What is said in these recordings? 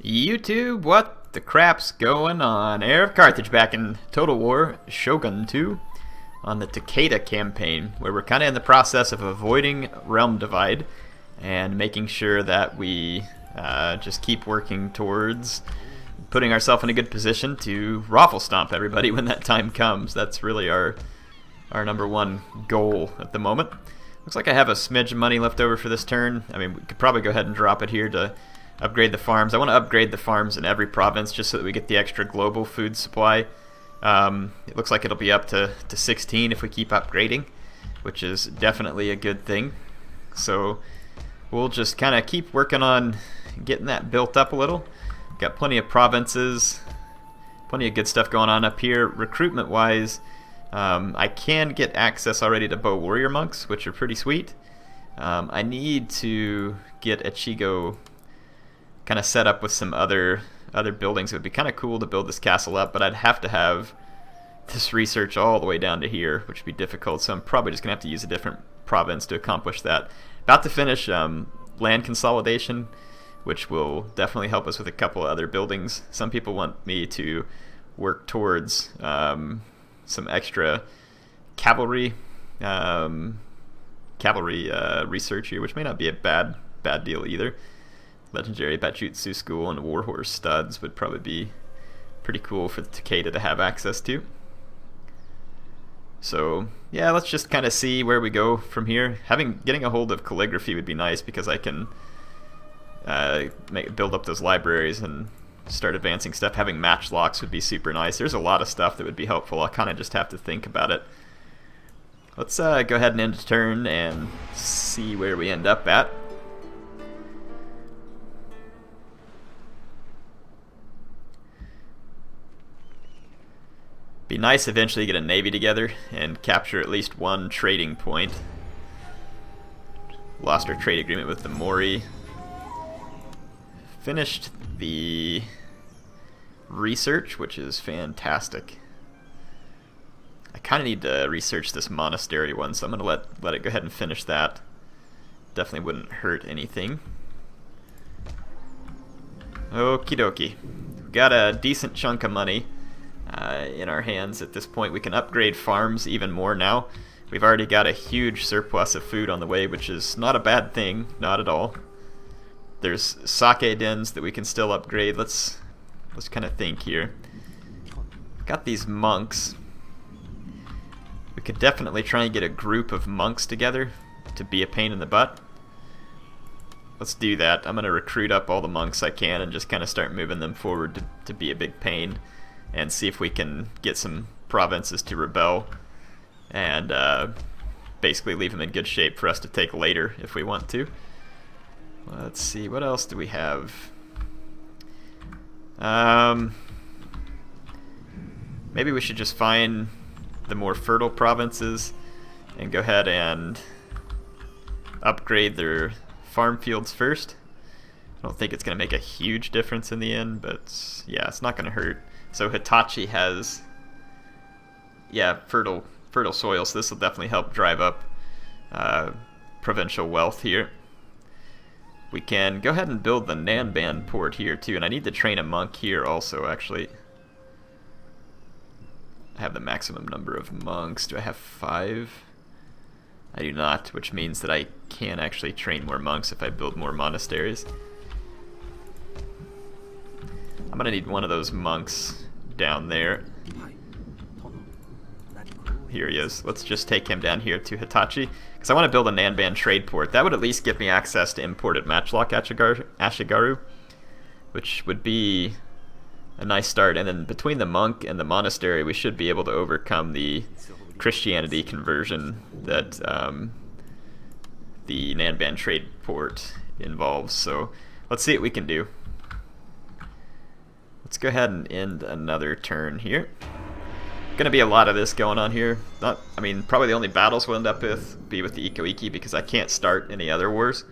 YouTube, what the crap's going on? HeirofCarthage back in Total War Shogun 2 on the Takeda campaign, where we're kind of in the process of avoiding realm divide and making sure that we just keep working towards putting ourselves in a good position to raffle stomp everybody when that time comes. That's really our number one goal at the moment. Looks like I have a smidge of money left over for this turn. I mean, we could probably go ahead and drop it here to upgrade the farms. I want to upgrade the farms in every province just so that we get the extra global food supply. It looks like it'll be up to 16 if we keep upgrading, which is definitely a good thing. So we'll just kind of keep working on getting that built up a little. Got plenty of provinces, plenty of good stuff going on up here. Recruitment wise, I can get access already to bow warrior monks, which are pretty sweet. I need to get Ichigo kind of set up with some other buildings. It would be kind of cool to build this castle up, but I'd have to have this research all the way down to here, which would be difficult, so I'm probably just going to have to use a different province to accomplish that. About to finish land consolidation, which will definitely help us with a couple of other buildings. Some people want me to work towards some extra cavalry research here, which may not be a bad deal either. Legendary Batjutsu School and Warhorse studs would probably be pretty cool for the Takeda to have access to. So yeah, let's just kind of see where we go from here. Getting a hold of calligraphy would be nice because I can build up those libraries and start advancing stuff. Having matchlocks would be super nice. There's a lot of stuff that would be helpful. I'll kind of just have to think about it. Let's go ahead and end the turn and see where we end up at. Be nice eventually to get a navy together and capture at least one trading point. Lost our trade agreement with the Mori. Finished the research, which is fantastic. I kind of need to research this monastery one, so I'm going to let it go ahead and finish that. Definitely wouldn't hurt anything. Okie dokie. We've got a decent chunk of money in our hands at this point. We can upgrade farms even more now. We've already got a huge surplus of food on the way, which is not a bad thing, not at all. There's sake dens that we can still upgrade. Let's kind of think here. Got these monks. We could definitely try and get a group of monks together to be a pain in the butt. Let's do that. I'm going to recruit up all the monks I can and just kind of start moving them forward to be a big pain, and see if we can get some provinces to rebel and basically leave them in good shape for us to take later if we want to. Let's see, what else do we have? Maybe we should just find the more fertile provinces and go ahead and upgrade their farm fields first. I don't think it's going to make a huge difference in the end, but yeah, it's not going to hurt. So Hitachi has, yeah, fertile soil, so this will definitely help drive up provincial wealth here. We can go ahead and build the Nanban port here too, and I need to train a monk here also, actually. I have the maximum number of monks. Do I have 5? I do not, which means that I can actually train more monks if I build more monasteries. I'm gonna need one of those monks down there. Here he is. Let's just take him down here to Hitachi, because I want to build a Nanban trade port. That would at least give me access to imported matchlock Ashigaru, which would be a nice start. And then between the monk and the monastery, we should be able to overcome the Christianity conversion that the Nanban trade port involves. So let's see what we can do. Let's go ahead and end another turn here. Gonna be a lot of this going on here. Probably the only battles we'll end up with be with the Ikkō-ikki, because I can't start any other wars.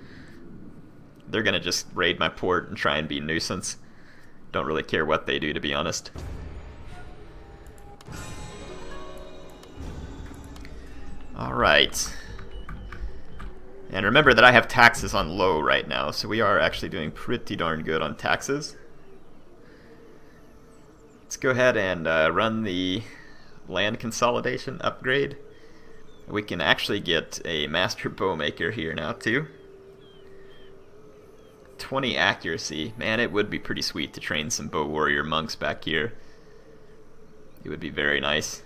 They're gonna just raid my port and try and be a nuisance. Don't really care what they do, to be honest. Alright. And remember that I have taxes on low right now, so we are actually doing pretty darn good on taxes. Let's go ahead and run the land consolidation upgrade. We can actually get a master bowmaker here now too. 20 accuracy. Man, it would be pretty sweet to train some bow warrior monks back here. It would be very nice.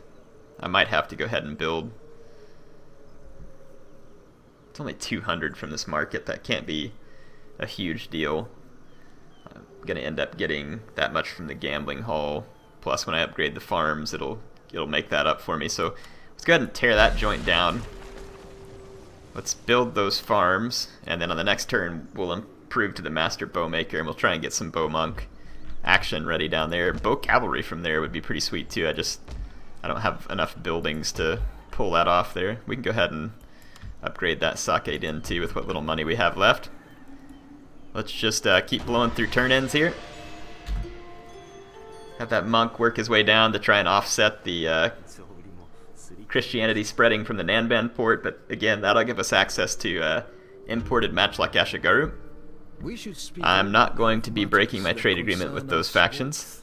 I might have to go ahead and build. It's only 200 from this market. That can't be a huge deal. I'm gonna end up getting that much from the gambling hall. Plus, when I upgrade the farms, it'll make that up for me. So let's go ahead and tear that joint down. Let's build those farms, and then on the next turn we'll improve to the master bowmaker, and we'll try and get some bow monk action ready down there. Bow cavalry from there would be pretty sweet too. I don't have enough buildings to pull that off there. We can go ahead and upgrade that sake den too with what little money we have left. Let's just keep blowing through turn ends here. Have that monk work his way down to try and offset the Christianity spreading from the Nanban port, but again, that'll give us access to imported matchlock Ashigaru. I'm not going to be breaking my trade agreement with those factions.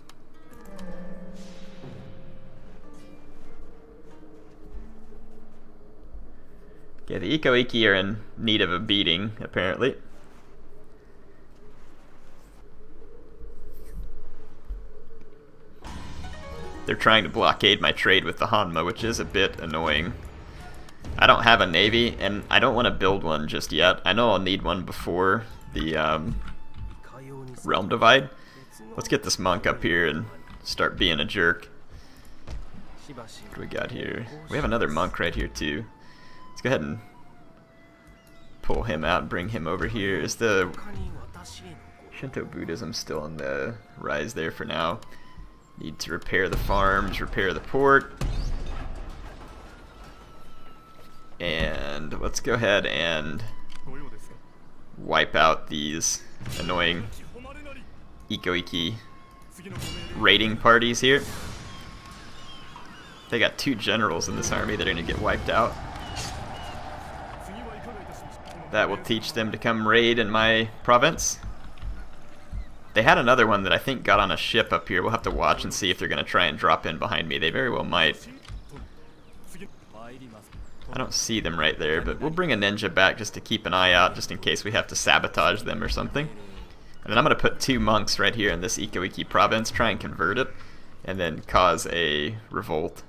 Yeah, the Ikkō-ikki are in need of a beating, apparently. They're trying to blockade my trade with the Hanma, which is a bit annoying. I don't have a navy, and I don't want to build one just yet. I know I'll need one before the realm divide. Let's get this monk up here and start being a jerk. What do we got here? We have another monk right here too. Let's go ahead and pull him out and bring him over here. Is the Shinto Buddhism still on the rise there for now? Need to repair the farms, repair the port. And let's go ahead and wipe out these annoying Ikkō-ikki raiding parties here. They got 2 generals in this army that are going to get wiped out. That will teach them to come raid in my province. They had another one that I think got on a ship up here. We'll have to watch and see if they're going to try and drop in behind me. They very well might. I don't see them right there, but we'll bring a ninja back just to keep an eye out, just in case we have to sabotage them or something. And then I'm going to put 2 monks right here in this Ikkō-ikki province, try and convert it, and then cause a revolt.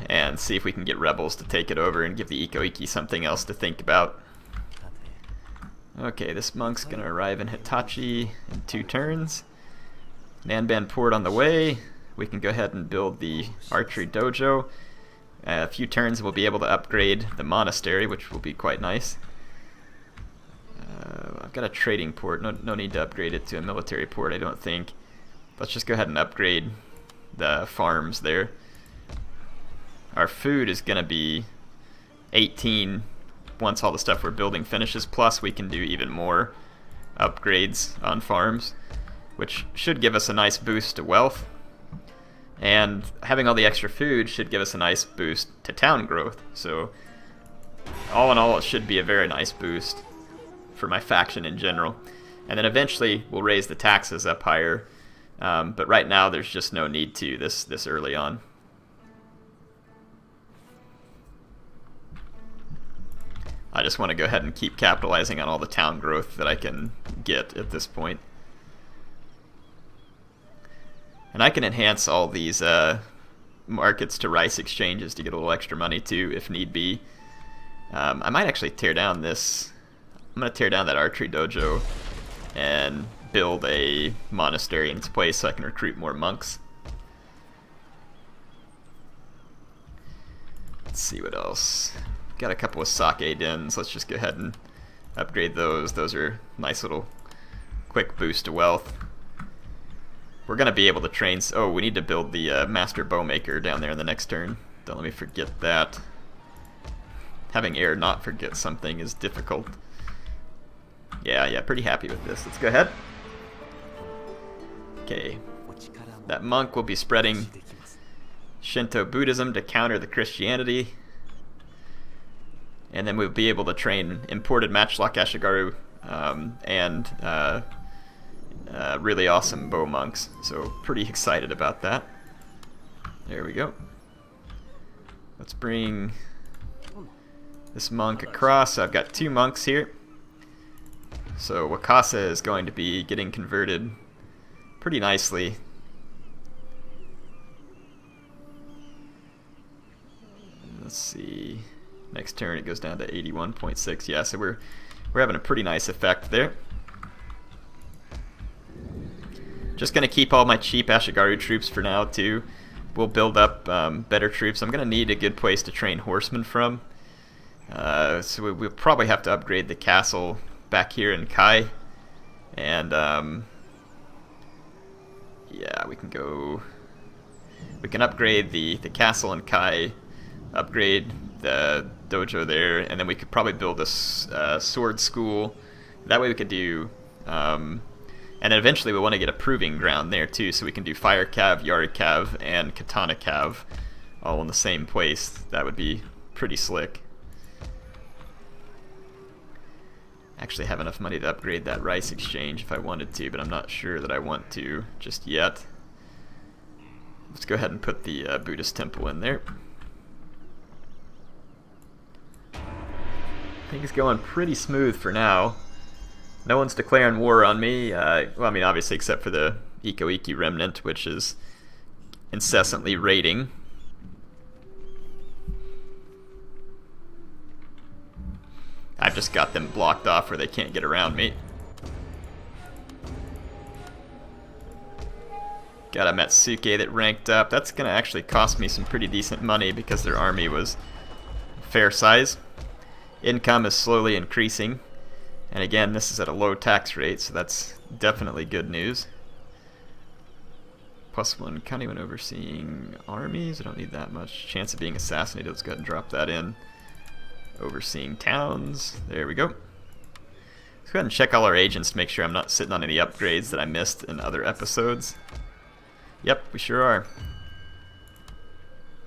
And see if we can get rebels to take it over and give the Ikkō-ikki something else to think about. Okay, this monk's going to arrive in Hitachi in 2 turns. Nanban port on the way. We can go ahead and build the archery dojo. A few turns we'll be able to upgrade the monastery, which will be quite nice. I've got a trading port. No need to upgrade it to a military port, I don't think. Let's just go ahead and upgrade the farms there. Our food is going to be 18 once all the stuff we're building finishes, plus we can do even more upgrades on farms, which should give us a nice boost to wealth. And having all the extra food should give us a nice boost to town growth. So all in all, it should be a very nice boost for my faction in general. And then eventually we'll raise the taxes up higher, but right now there's just no need to this early on. I just want to go ahead and keep capitalizing on all the town growth that I can get at this point. And I can enhance all these markets to rice exchanges to get a little extra money too, if need be. I might actually tear down this. I'm going to tear down that archery dojo and build a monastery in its place so I can recruit more monks. Let's see what else. Got a couple of sake dens. Let's just go ahead and upgrade those. Those are nice little quick boost to wealth. We're going to be able to train... Oh, we need to build the master bowmaker down there in the next turn. Don't let me forget that. Having air not forget something is difficult. Yeah, pretty happy with this. Let's go ahead. Okay. That monk will be spreading Shinto Buddhism to counter the Christianity. And then we'll be able to train imported matchlock Ashigaru and really awesome bow monks, so pretty excited about that. There we go. Let's bring this monk across. So I've got 2 monks here. So Wakasa is going to be getting converted pretty nicely. Let's see. Next turn it goes down to 81.6. Yeah, so we're having a pretty nice effect there. Just gonna keep all my cheap Ashigaru troops for now too. We'll build up better troops. I'm gonna need a good place to train horsemen from. So we'll probably have to upgrade the castle back here in Kai. And yeah, we can upgrade the castle in Kai, upgrade the dojo there, and then we could probably build a sword school. That way we could do and then eventually we want to get a proving ground there too, so we can do fire cav, yari cav, and katana cav all in the same place. That would be pretty slick. Actually have enough money to upgrade that rice exchange if I wanted to, but I'm not sure that I want to just yet. Let's go ahead and put the Buddhist temple in there. Things going pretty smooth for now. No one's declaring war on me. Well, I mean, obviously, except for the Ikkō-ikki remnant, which is incessantly raiding. I've just got them blocked off where they can't get around me. Got a Metsuke that ranked up. That's going to actually cost me some pretty decent money because their army was fair size. Income is slowly increasing. And again, this is at a low tax rate, so that's definitely good news. +1 county when overseeing armies. I don't need that much. Chance of being assassinated. Let's go ahead and drop that in. Overseeing towns. There we go. Let's go ahead and check all our agents to make sure I'm not sitting on any upgrades that I missed in other episodes. Yep, we sure are.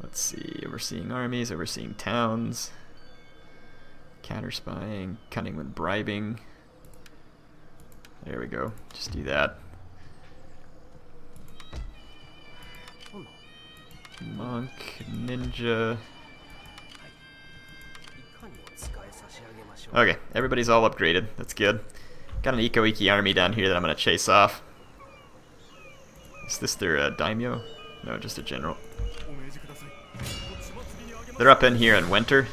Let's see. Overseeing armies, overseeing towns. Counter-spying, cunning when bribing. There we go. Just do that. Monk, ninja. Okay, everybody's all upgraded. That's good. Got an Ikkō-ikki army down here that I'm going to chase off. Is this their daimyo? No, just a general. They're up in here in winter.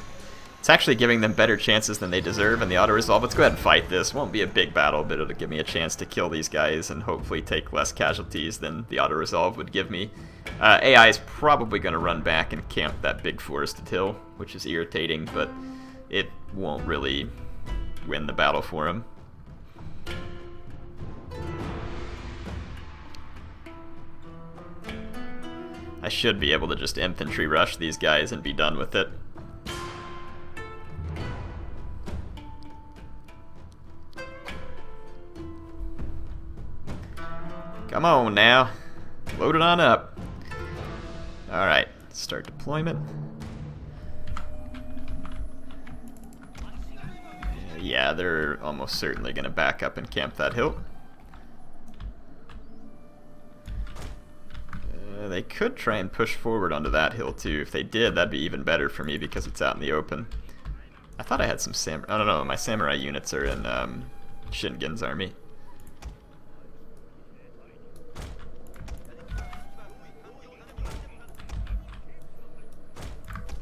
It's actually giving them better chances than they deserve in the auto-resolve. Let's go ahead and fight this. Won't be a big battle, but it'll give me a chance to kill these guys and hopefully take less casualties than the auto-resolve would give me. AI is probably going to run back and camp that big forested hill, which is irritating, but it won't really win the battle for him. I should be able to just infantry rush these guys and be done with it. Come on now. Load it on up. Alright, start deployment. Yeah, they're almost certainly going to back up and camp that hill. They could try and push forward onto that hill too. If they did, that'd be even better for me because it's out in the open. I thought I had some samurai. I don't know, my samurai units are in Shingen's army.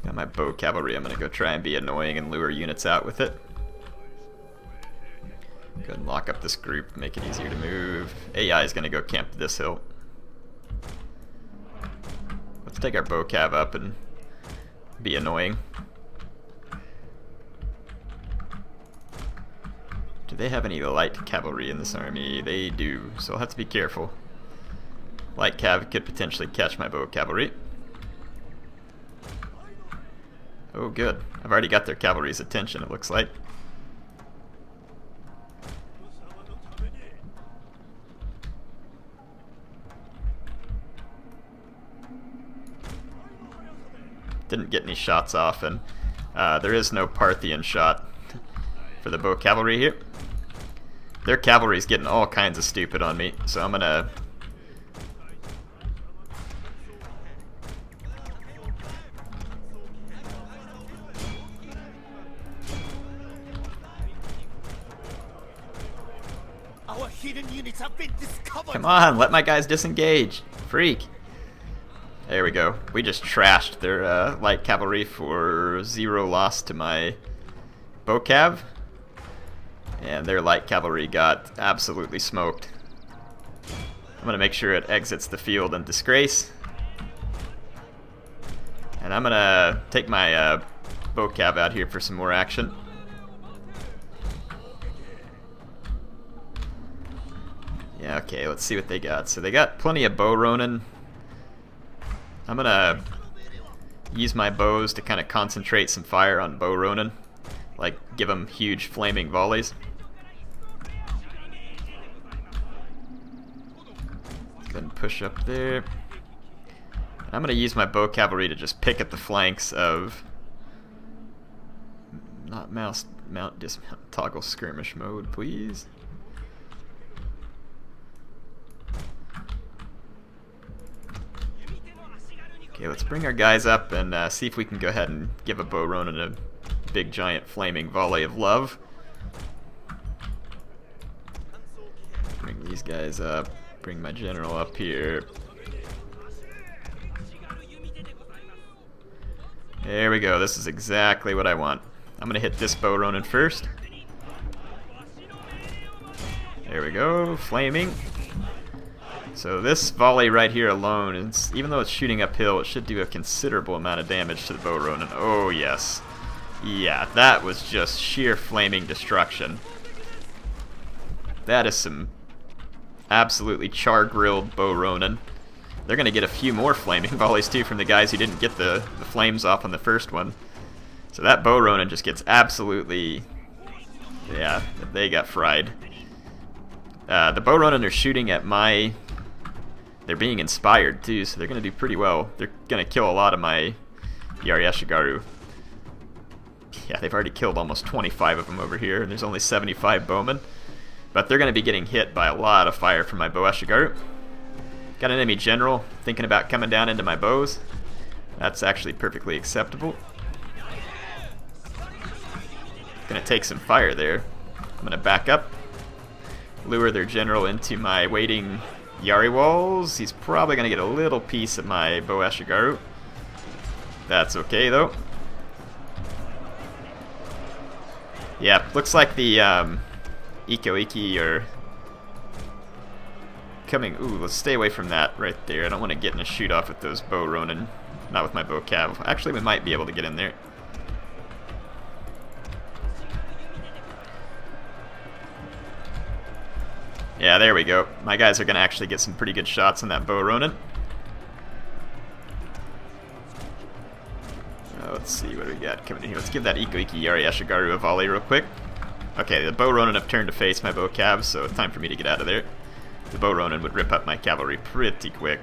Got my bow cavalry. I'm going to go try and be annoying and lure units out with it. Go ahead and lock up this group, make it easier to move. AI is going to go camp this hill. Let's take our bow cav up and be annoying. Do they have any light cavalry in this army? They do, so I'll have to be careful. Light cav could potentially catch my bow cavalry. Oh good, I've already got their cavalry's attention, it looks like. Didn't get any shots off, and there is no Parthian shot for the bow cavalry here. Their cavalry's getting all kinds of stupid on me, so I'm gonna... Our hidden units have been discovered. Come on, let my guys disengage. Freak. There we go. We just trashed their light cavalry for 0 loss to my bow cav. And their light cavalry got absolutely smoked. I'm going to make sure it exits the field in disgrace. And I'm going to take my bow cav out here for some more action. Yeah, okay, let's see what they got. So they got plenty of bow ronin. I'm going to use my bows to kind of concentrate some fire on bow ronin. Like, give them huge flaming volleys. Go ahead and push up there. I'm going to use my bow cavalry to just pick at the flanks of... Not mouse, mount, dismount, toggle skirmish mode, please. Okay, let's bring our guys up and see if we can go ahead and give a bow ronin a big giant flaming volley of love. Bring these guys up, bring my general up here. There we go, this is exactly what I want. I'm gonna hit this bow ronin first. There we go, flaming. So this volley right here alone, is, even though it's shooting uphill, it should do a considerable amount of damage to the bow ronin. Oh yes. Yeah, that was just sheer flaming destruction. That is some absolutely char-grilled bow ronin. They're going to get a few more flaming volleys too from the guys who didn't get the flames off on the first one. So that bow ronin just gets absolutely... Yeah, they got fried. The bow ronin are shooting at my... They're being inspired too, so they're going to do pretty well. They're going to kill a lot of my Yari-Ashigaru. Yeah, they've already killed almost 25 of them over here, and there's only 75 bowmen. But they're going to be getting hit by a lot of fire from my bow Ashigaru. Got an enemy general thinking about coming down into my bows. That's actually perfectly acceptable. Gonna take some fire there. I'm gonna back up, lure their general into my waiting Yari walls. He's probably gonna get a little piece of my bow Ashigaru. That's okay though. Yeah, looks like the Ikkō-ikki are coming. Ooh, let's stay away from that right there. I don't want to get in a shoot off with those bow ronin. Not with my bow cav. Actually, we might be able to get in there. Yeah, there we go. My guys are going to actually get some pretty good shots on that bow ronin. Let's see what we got coming in here. Let's give that Ikkō-ikki Yari-Ashigaru a volley real quick. Okay, the bow ronin have turned to face my bow cav, so it's time for me to get out of there. The bow ronin would rip up my cavalry pretty quick.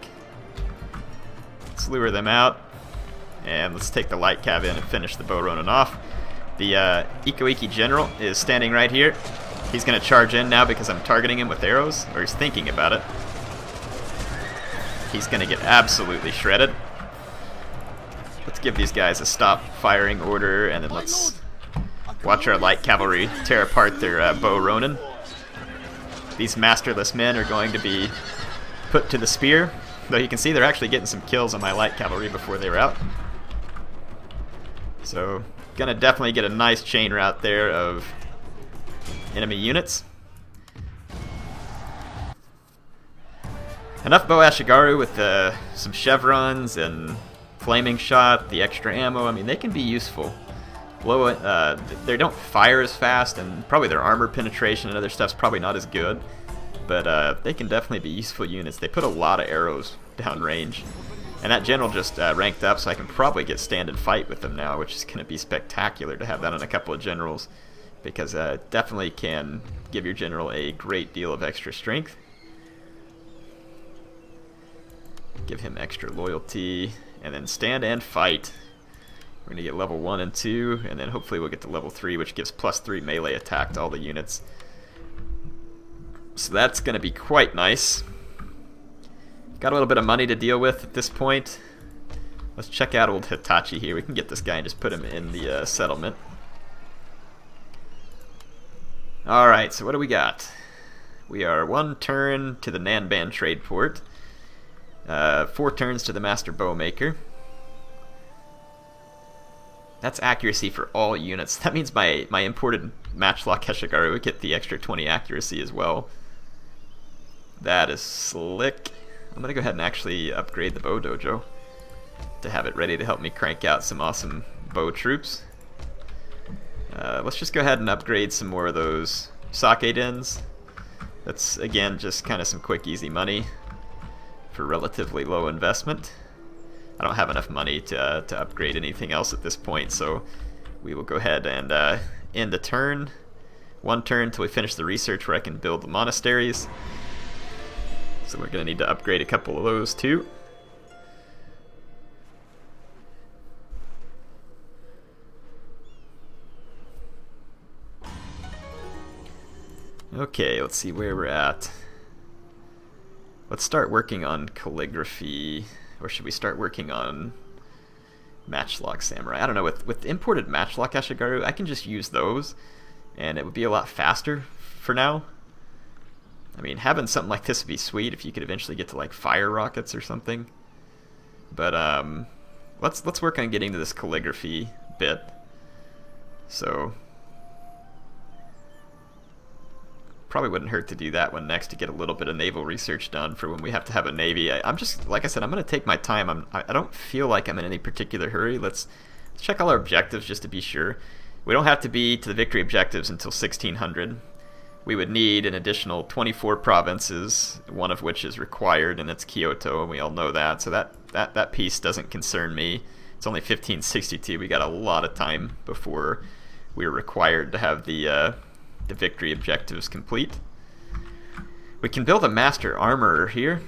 Let's lure them out, and let's take the light cav in and finish the bow ronin off. The Ikkō-ikki general is standing right here. He's going to charge in now because I'm targeting him with arrows, or he's thinking about it. He's going to get absolutely shredded. Let's give these guys a stop firing order, and then let's watch our light cavalry tear apart their bow ronin. These masterless men are going to be put to the spear, though you can see they're actually getting some kills on my light cavalry before they were out. So, gonna definitely get a nice chain route there of enemy units. Enough bow Ashigaru with some chevrons and flaming shot, the extra ammo. I mean, they can be useful. They don't fire as fast, and probably their armor penetration and other stuff's probably not as good, but they can definitely be useful units. They put a lot of arrows down range, and that general just ranked up, so I can probably get stand and fight with them now, which is going to be spectacular to have that on a couple of generals, because it definitely can give your general a great deal of extra strength. Give him extra loyalty, and then stand and fight. We're going to get level 1 and 2, and then hopefully we'll get to level 3, which gives +3 melee attack to all the units. So that's going to be quite nice. Got a little bit of money to deal with at this point. Let's check out old Hitachi here. We can get this guy and just put him in the settlement. Alright, so what do we got? We are 1 turn to the Nanban trade port. 4 turns to the Master Bowmaker. That's accuracy for all units. That means my imported Matchlock Keshigaru would get the extra 20 accuracy as well. That is slick. I'm going to go ahead and actually upgrade the Bow Dojo to have it ready to help me crank out some awesome bow troops. Let's just go ahead and upgrade some more of those Sake Dens. That's, again, just kind of some quick, easy money for relatively low investment. I don't have enough money to upgrade anything else at this point, so we will go ahead and end the turn. 1 turn until we finish the research where I can build the monasteries. So we're going to need to upgrade a couple of those too. Okay, let's see where we're at. Let's start working on calligraphy, or should we start working on Matchlock Samurai? I don't know, with imported Matchlock Ashigaru, I can just use those, and it would be a lot faster for now. I mean, having something like this would be sweet if you could eventually get to like fire rockets or something. But let's work on getting to this calligraphy bit. So probably wouldn't hurt to do that one next to get a little bit of naval research done for when we have to have a navy. I'm just, like I said, I'm going to take my time. I don't feel like I'm in any particular hurry. Let's check all our objectives just to be sure. We don't have to be to the victory objectives until 1600. We would need an additional 24 provinces, one of which is required, and it's Kyoto, and we all know that. So that piece doesn't concern me. It's only 1562. We got a lot of time before we're required to have the victory objectives complete. We can build a master armorer here,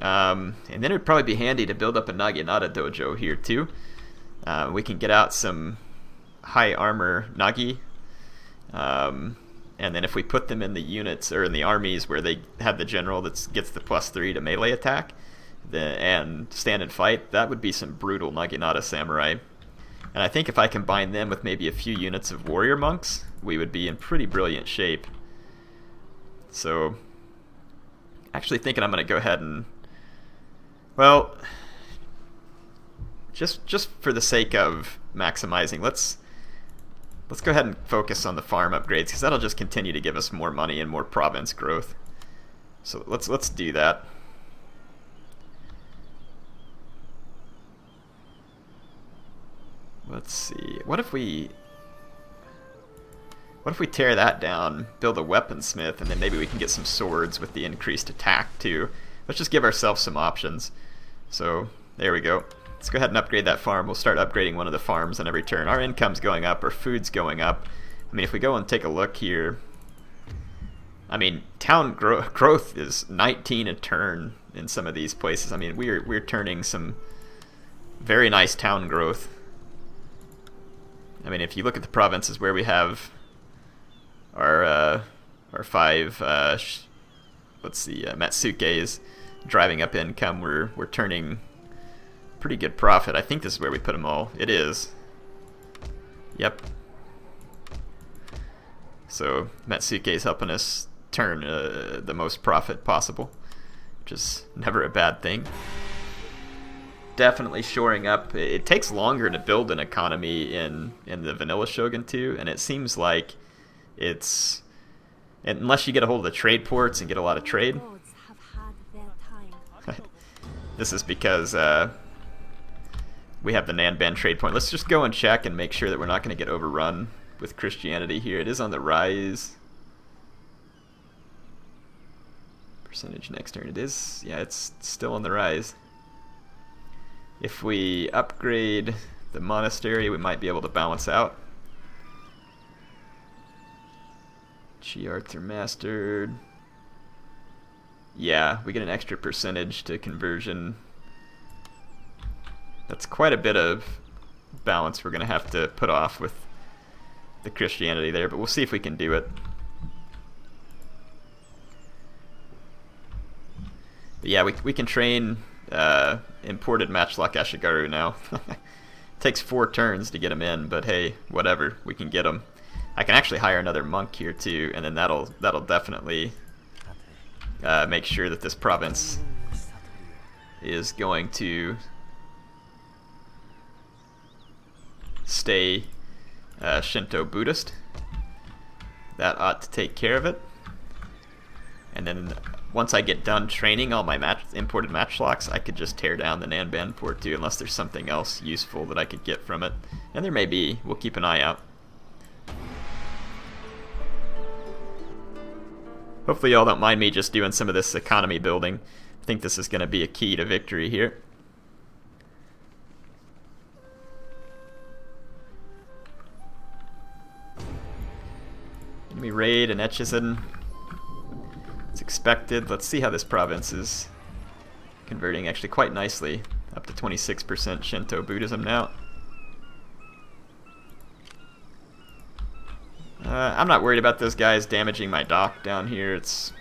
and then it would probably be handy to build up a Naginata dojo here too. We can get out some high armor Nagi. And then if we put them in the units, or in the armies where they have the general that gets the +3 to melee attack, and stand and fight, that would be some brutal Naginata samurai. And I think if I combine them with maybe a few units of warrior monks, we would be in pretty brilliant shape. So, actually thinking I'm going to go ahead and, well, just for the sake of maximizing, let's go ahead and focus on the farm upgrades, because that'll just continue to give us more money and more province growth. So let's do that. Let's see. What if we tear that down, build a weaponsmith, and then maybe we can get some swords with the increased attack too. Let's just give ourselves some options. So there we go. Let's go ahead and upgrade that farm. We'll start upgrading one of the farms on every turn. Our income's going up, our food's going up. I mean, if we go and take a look here, I mean, town growth is 19 a turn in some of these places. I mean, we're turning some very nice town growth. I mean, if you look at the provinces where we have our 5 Matsukes driving up income, we're turning pretty good profit. I think this is where we put them all. It is. Yep. So Matsuke is helping us turn the most profit possible, which is never a bad thing. Definitely shoring up. It takes longer to build an economy in the vanilla Shogun 2, and it seems like it's, unless you get a hold of the trade ports and get a lot of trade. This is because we have the Nanban trade point. Let's just go and check and make sure that we're not going to get overrun with Christianity here. It is on the rise. Percentage next turn. It is. Yeah, it's still on the rise. If we upgrade the monastery, we might be able to balance out. Chi arts are mastered. Yeah, we get an extra percentage to conversion. That's quite a bit of balance we're going to have to put off with the Christianity there, but we'll see if we can do it. But yeah, we can train imported Matchlock Ashigaru now. Takes 4 turns to get him in, but hey, whatever, we can get him. I can actually hire another monk here too, and then that'll definitely make sure that this province is going to stay Shinto Buddhist. That ought to take care of it. And then once I get done training all my imported matchlocks, I could just tear down the Nanban port too, unless there's something else useful that I could get from it. And there may be. We'll keep an eye out. Hopefully y'all don't mind me just doing some of this economy building. I think this is going to be a key to victory here. Enemy raid and Echizen. It's expected. Let's see how this province is converting actually quite nicely. Up to 26% Shinto Buddhism now. I'm not worried about those guys damaging my dock down here. It's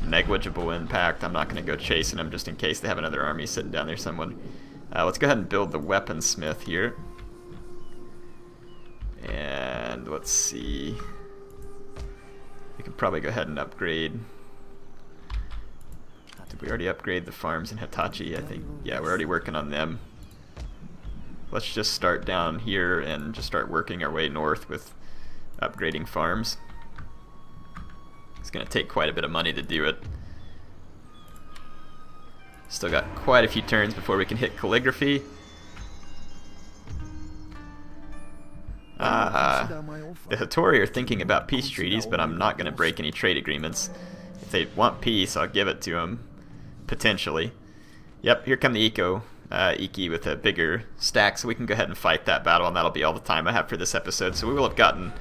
negligible impact. I'm not going to go chasing them just in case they have another army sitting down there somewhere. Let's go ahead and build the weaponsmith here. And let's see. We can probably go ahead and upgrade. Did we already upgrade the farms in Hitachi? I think, yeah, we're already working on them. Let's just start down here and just start working our way north with upgrading farms. It's going to take quite a bit of money to do it. Still got quite a few turns before we can hit calligraphy. The Hattori are thinking about peace treaties, but I'm not going to break any trade agreements. If they want peace, I'll give it to them, potentially. Yep, here come the Ikko-ikki with a bigger stack, so we can go ahead and fight that battle, and that'll be all the time I have for this episode. So we will have gotten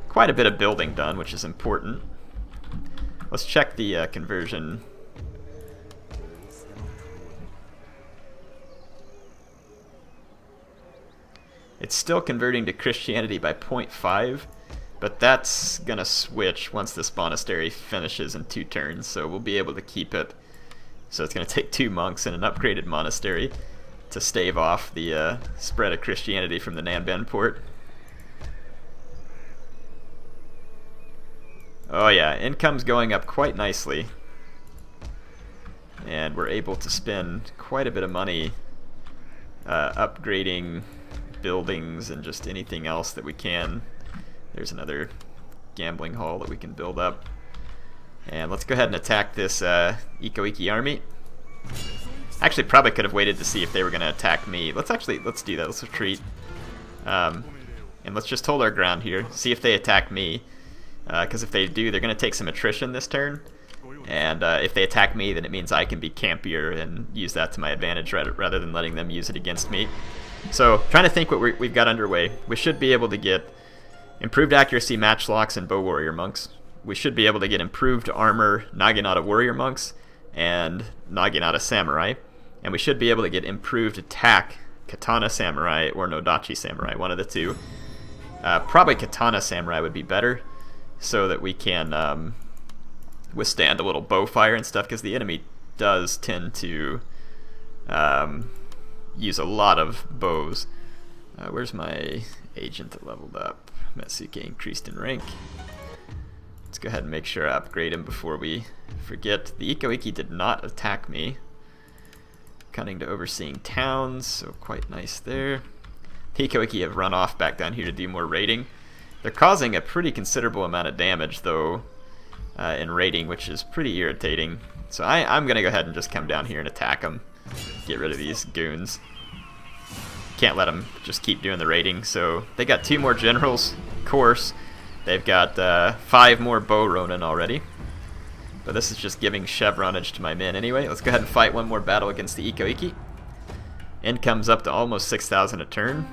quite a bit of building done, which is important. Let's check the conversion. It's still converting to Christianity by 0.5, but that's going to switch once this monastery finishes in 2 turns, so we'll be able to keep it. So it's going to take 2 monks and an upgraded monastery to stave off the spread of Christianity from the Nanban port. Oh yeah, income's going up quite nicely. And we're able to spend quite a bit of money upgrading buildings and just anything else that we can. There's another gambling hall that we can build up. And let's go ahead and attack this Ikkō-ikki army. Actually, probably could have waited to see if they were going to attack me. Let's do that. Let's retreat. And let's just hold our ground here. See if they attack me. Because if they do, they're going to take some attrition this turn. And if they attack me, then it means I can be campier and use that to my advantage rather than letting them use it against me. So, trying to think what we've got underway. We should be able to get improved accuracy matchlocks and bow warrior monks. We should be able to get improved armor Naginata warrior monks and Naginata samurai. And we should be able to get improved attack katana samurai or nodachi samurai, one of the two. Probably katana samurai would be better, so that we can withstand a little bow fire and stuff, because the enemy does tend to use a lot of bows. Where's my agent that leveled up? Metsuke increased in rank. Let's go ahead and make sure I upgrade him before we forget. The Ikkō-ikki did not attack me. Cunning to overseeing towns, so quite nice there. The Ikkō-ikki have run off back down here to do more raiding. They're causing a pretty considerable amount of damage, though, in raiding, which is pretty irritating. So I'm going to go ahead and just come down here and attack them. Get rid of these goons. Can't let them just keep doing the raiding. So they got 2 more generals, of course. They've got 5 more bow ronin already. But this is just giving chevronage to my men anyway. Let's go ahead and fight one more battle against the Ikkō-ikki. Income's up to almost 6,000 a turn.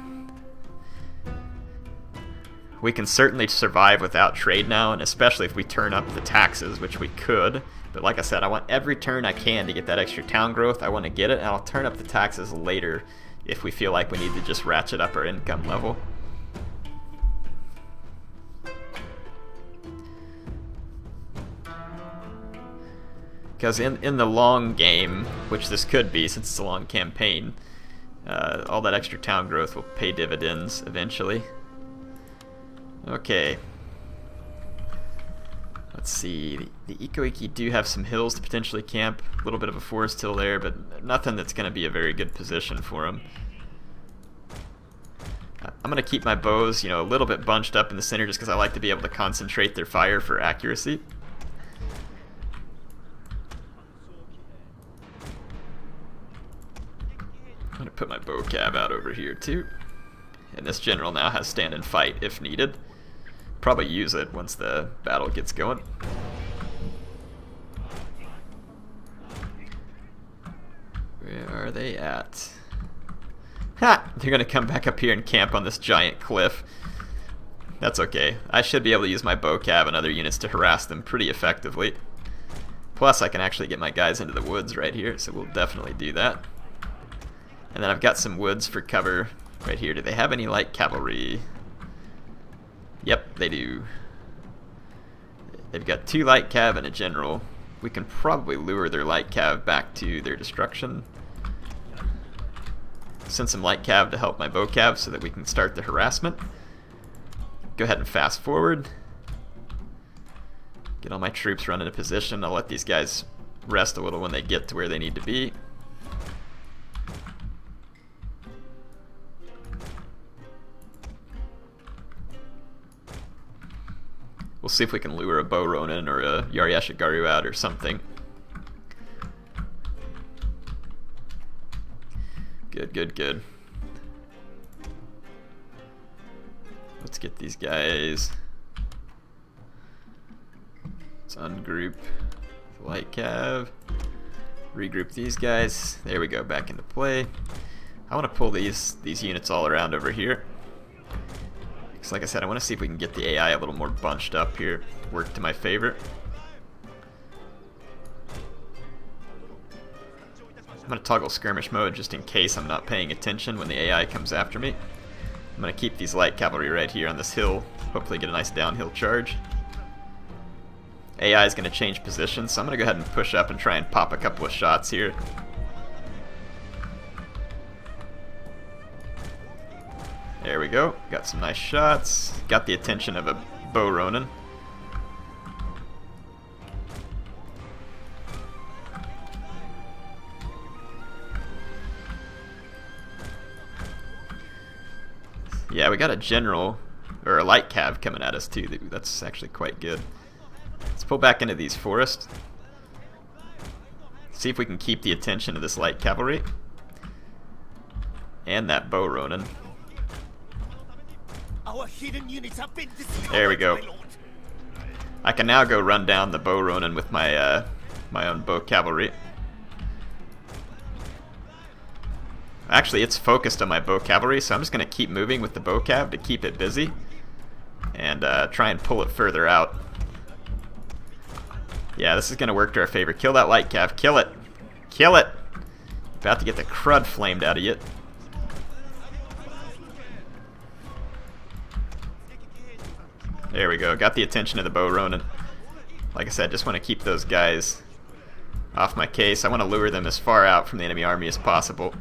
We can certainly survive without trade now, and especially if we turn up the taxes, which we could. But like I said, I want every turn I can to get that extra town growth. I want to get it, and I'll turn up the taxes later if we feel like we need to just ratchet up our income level. Because in the long game, which this could be since it's a long campaign, all that extra town growth will pay dividends eventually. Okay. Let's see. The Ikkō-ikki do have some hills to potentially camp. A little bit of a forest hill there, but nothing that's going to be a very good position for them. I'm going to keep my bows, a little bit bunched up in the center just because I like to be able to concentrate their fire for accuracy. I'm going to put my bow cab out over here too. And this general now has stand and fight if needed. Probably use it once the battle gets going. Where are they at? Ha! They're gonna come back up here and camp on this giant cliff. That's okay. I should be able to use my bow cab and other units to harass them pretty effectively. Plus I can actually get my guys into the woods right here, so we'll definitely do that. And then I've got some woods for cover right here. Do they have any light cavalry? Yep, they do. They've got 2 light cav and a general. We can probably lure their light cav back to their destruction. Send some light cav to help my bow cav so that we can start the harassment. Go ahead and fast forward. Get all my troops run into position. I'll let these guys rest a little when they get to where they need to be. We'll see if we can lure a Bow Ronin or a Yari-Ashigaru out or something. Good, good, good. Let's get these guys. Let's ungroup the light cav. Regroup these guys. There we go, back into play. I want to pull these units all around over here. Because like I said, I want to see if we can get the AI a little more bunched up here. Work to my favor. I'm going to toggle skirmish mode just in case I'm not paying attention when the AI comes after me. I'm going to keep these light cavalry right here on this hill. Hopefully get a nice downhill charge. AI is going to change position, so I'm going to go ahead and push up and try and pop a couple of shots here. There we go. Got some nice shots. Got the attention of a Bow Ronin. Yeah, we got a general, or a light cav coming at us too. That's actually quite good. Let's pull back into these forests. See if we can keep the attention of this light cavalry. And that Bow Ronin. Our hidden units have been discovered, there we go. my lord. I can now go run down the Bow Ronin with my my own bow cavalry. Actually, it's focused on my bow cavalry, so I'm just going to keep moving with the bow cav to keep it busy and try and pull it further out. Yeah, this is going to work to our favor. Kill that light cav. Kill it. Kill it. About to get the crud flamed out of you. There we go. Got the attention of the Bow Ronin. Like I said, just want to keep those guys off my case. I want to lure them as far out from the enemy army as possible.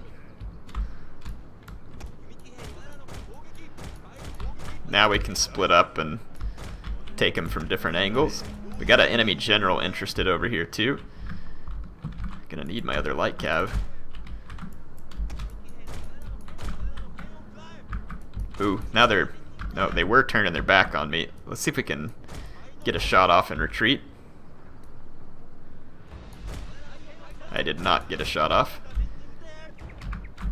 Now we can split up and take them from different angles. We got an enemy general interested over here too. Gonna need my other light cav. Ooh, now they're... No, they were turning their back on me. Let's see if we can get a shot off and retreat. I did not get a shot off.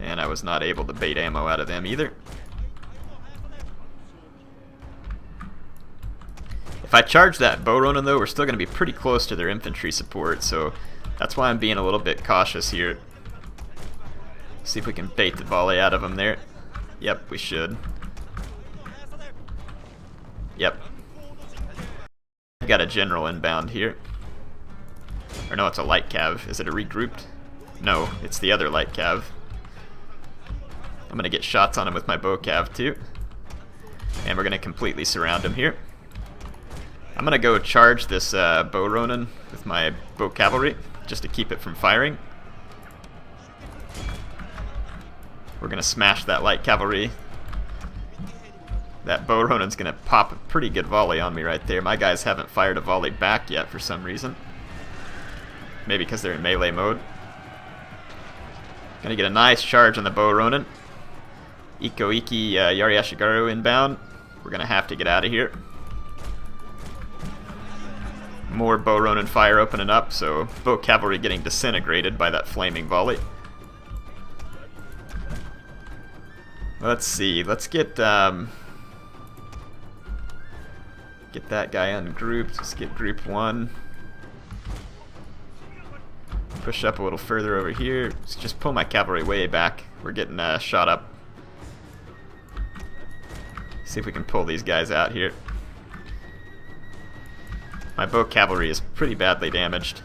And I was not able to bait ammo out of them either. If I charge that Bow Ronin though, we're still going to be pretty close to their infantry support, so that's why I'm being a little bit cautious here. See if we can bait the volley out of them there. Yep, we should. Yep. Got a general inbound here. Or no, it's a light cav. Is it a regrouped? No, it's the other light cav. I'm going to get shots on him with my bow cav too. And we're going to completely surround him here. I'm going to go charge this Bow Ronin with my bow cavalry, just to keep it from firing. We're going to smash that light cavalry. That bow Ronin's going to pop a pretty good volley on me right there. My guys haven't fired a volley back yet for some reason. Maybe because they're in melee mode. Gonna get a nice charge on the bow Ronin. Ikko Ikki Yari Ashigaru inbound. We're gonna have to get out of here. More bow Ronin fire opening up, so bow cavalry getting disintegrated by that flaming volley. Let's see, let's get that guy ungrouped. Let's get group 1. Push up a little further over here. Let's just pull my cavalry way back. We're getting shot up. See if we can pull these guys out here. My bow cavalry is pretty badly damaged.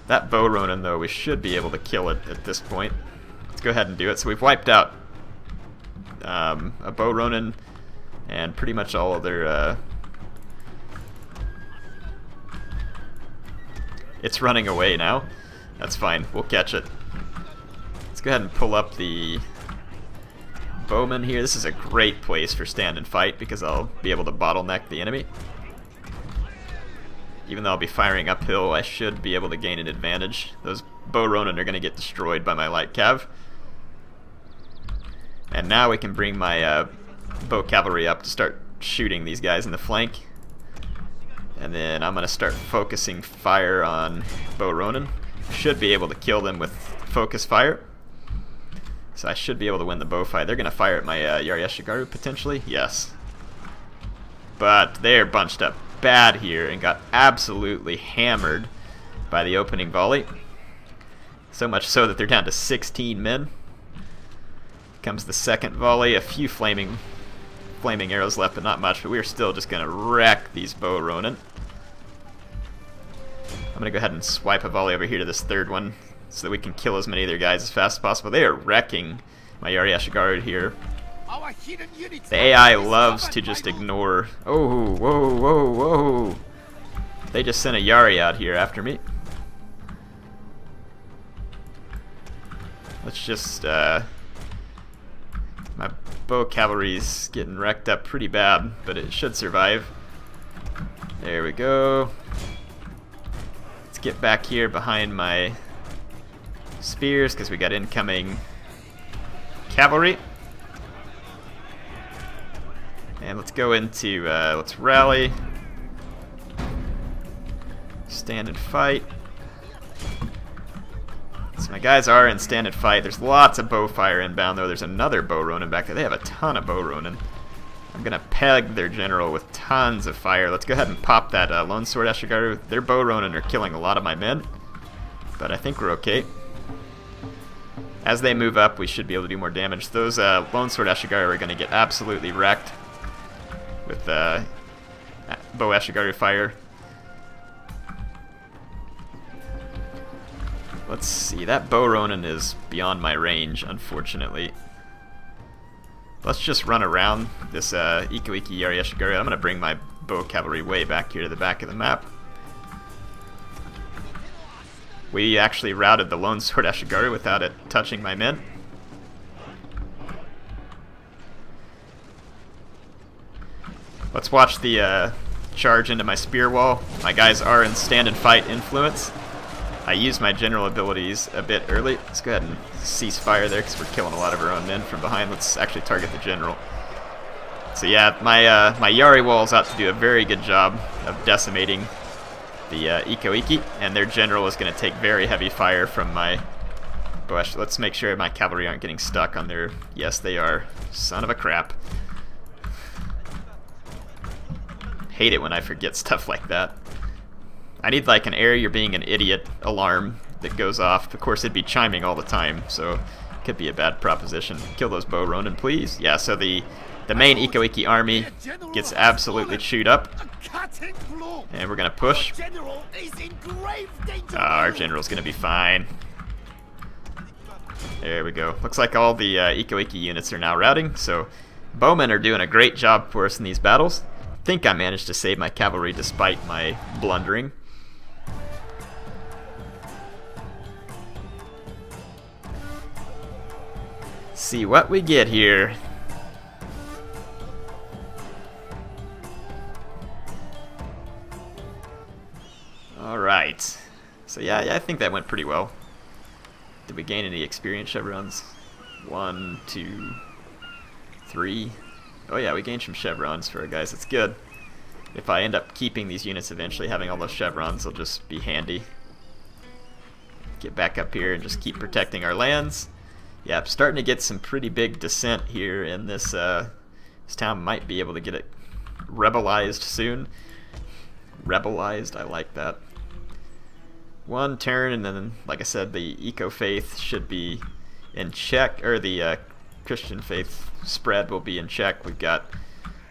That bow Ronin, though, we should be able to kill it at this point. Let's go ahead and do it. So we've wiped out a bow Ronin and pretty much all other... It's running away now. That's fine. We'll catch it. Let's go ahead and pull up the bowman here. This is a great place for stand and fight because I'll be able to bottleneck the enemy. Even though I'll be firing uphill, I should be able to gain an advantage. Those bow Ronin are going to get destroyed by my light cav. And now we can bring my bow cavalry up to start shooting these guys in the flank. And then I'm going to start focusing fire on bow Ronin. Should be able to kill them with focus fire. So I should be able to win the bow fight. They're going to fire at my Yari Ashigaru potentially. Yes. But they're bunched up bad here and got absolutely hammered by the opening volley. So much so that they're down to 16 men. Comes the second volley. A few flaming arrows left, but not much. But we're still just going to wreck these bow Ronin. I'm going to go ahead and swipe a volley over here to this third one so that we can kill as many of their guys as fast as possible. They are wrecking my Yari Ashigaru here. The AI loves to just ignore... Oh, whoa, whoa, whoa. They just sent a Yari out here after me. Let's just... My bow cavalry's getting wrecked up pretty bad, but it should survive. There we go. Let's get back here behind my spears because we got incoming cavalry. And let's go into, let's rally. Stand and fight. So my guys are in stand and fight. There's lots of bow fire inbound, though. There's another bow Ronin back there. They have a ton of bow Ronin. I'm going to peg their general with tons of fire. Let's go ahead and pop that Lone Sword Ashigaru. Their bow Ronin are killing a lot of my men, but I think we're okay. As they move up, we should be able to do more damage. Those Lone Sword Ashigaru are going to get absolutely wrecked with bow Ashigaru fire. Let's see, that bow Ronin is beyond my range, unfortunately. Let's just run around this Ikkō Ikki Yari Ashigaru. I'm going to bring my bow cavalry way back here to the back of the map. We actually routed the Lone Sword Ashigaru without it touching my men. Let's watch the charge into my spear wall. My guys are in stand and fight influence. I used my general abilities a bit early. Let's go ahead and cease fire there because we're killing a lot of our own men from behind. Let's actually target the general. So yeah, my Yari wall's out to do a very good job of decimating the Ikkō Ikki, and their general is going to take very heavy fire from my bush. Let's make sure my cavalry aren't getting stuck on their... Yes, they are. Son of a crap. Hate it when I forget stuff like that. I need like an "error, you're being an idiot" alarm that goes off. Of course, it'd be chiming all the time, so it could be a bad proposition. Kill those bow Ronin, please. Yeah, so the main Ikkō Ikki army gets absolutely chewed up. And we're going to push. Our general's going to be fine. There we go. Looks like all the Ikkō Ikki units are now routing, so bowmen are doing a great job for us in these battles. I think I managed to save my cavalry despite my blundering. See what we get here. Alright. So yeah, I think that went pretty well. Did we gain any experience chevrons? 1, 2, 3. Oh yeah, we gained some chevrons for our guys. That's good. If I end up keeping these units eventually, having all those chevrons will just be handy. Get back up here and just keep protecting our lands. Yeah, I'm starting to get some pretty big dissent here in this, this town might be able to get it rebelized soon. Rebelized, I like that. One turn, and then, like I said, the eco faith should be in check, or the Christian faith spread will be in check. We've got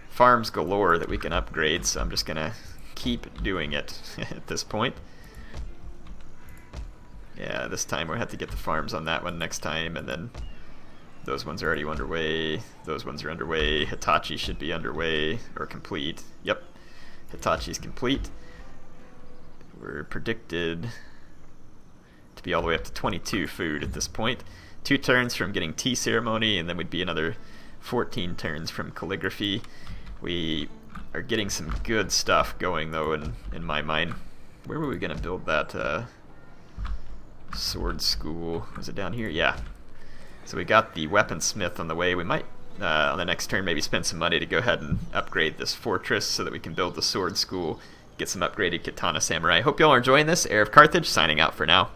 farms galore that we can upgrade, so I'm just gonna keep doing it at this point. Yeah, this time we'll have to get the farms on that one next time, and then those ones are already underway. Those ones are underway. Hitachi should be underway, or complete. Yep, Hitachi's complete. We're predicted to be all the way up to 22 food at this point. 2 turns from getting tea ceremony, and then we'd be another 14 turns from calligraphy. We are getting some good stuff going, though, in my mind. Where were we going to build that sword school? Was it down here? Yeah. So we got the weaponsmith on the way. We might, on the next turn, maybe spend some money to go ahead and upgrade this fortress so that we can build the sword school, get some upgraded katana samurai. Hope y'all are enjoying this. HeirofCarthage signing out for now.